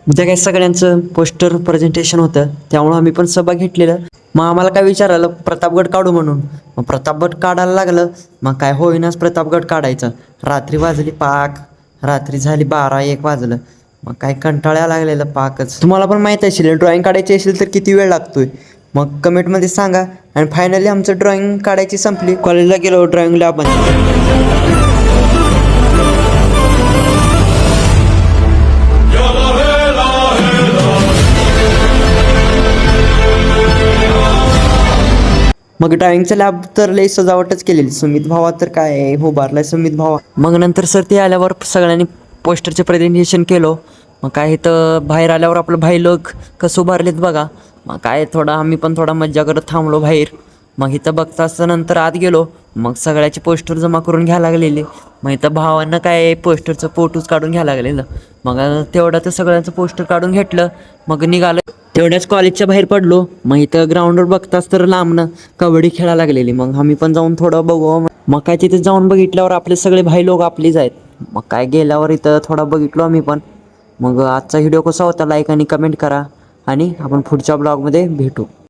उद्या काय सगळ्यांचं पोस्टर प्रेझेंटेशन होतं, त्यामुळं आम्ही पण सहभाग घेतलेला. मग आम्हाला काय विचारलं प्रतापगड काढू म्हणून. मग प्रतापगड काढायला लागलं. मग काय होईनाच प्रतापगड काढायचं. रात्री वाजली पाक, रात्री झाली 12-1 वाजलं. मग काय कंटाळ्या लागलेलं पाकच. तुम्हाला पण माहीत असेल ड्रॉइंग काढायची असेल तर किती वेळ लागतोय. मग कमेंटमध्ये सांगा. आणि फायनली आमचं ड्रॉइंग काढायची संपली. कॉलेजला गेलो ड्रॉइंग लॅबमध्ये. मग ड्रॉइंगचं लॅब तर लई सजावटच केलेली. सुमित भावा तर काय उभारलाय सुमित भावा. मग नंतर सर ते आल्यावर सगळ्यांनी पोस्टरचे प्रेझेंटेशन केलं. मग काय इथं बाहेर आल्यावर आपलं भाई लोक कसं उभारलेत बघा. मग काय आम्ही पण थोडा मज्जा करत थांबलो बाहेर. मग इथं बघताच नंतर आत गेलो. मग सगळ्याचे पोस्टर जमा करून घ्यायला लागलेले. मग इथं भावांना काय पोस्टरचं फोटोज काढून घ्यायला लागलेलं. मग तेवढं तर सगळ्यांचं पोस्टर काढून घेतलं. मग निघालं. तेवढ्याच कॉलेजच्या बाहेर पडलो. मग इथं ग्राउंडवर बघताच तर लांबनं कबड्डी खेळायला लागलेली. मग आम्ही पण जाऊन थोडं बघू. मग काय तिथे जाऊन बघितल्यावर आपले सगळे भाई लोक आपलीच आहेत. मग काय गेल्यावर इथं थोडा बघितलो आम्ही पण. मग आजचा व्हिडिओ कसा होता लाईक आणि कमेंट करा. आणि आपण पुढच्या ब्लॉगमध्ये भेटू.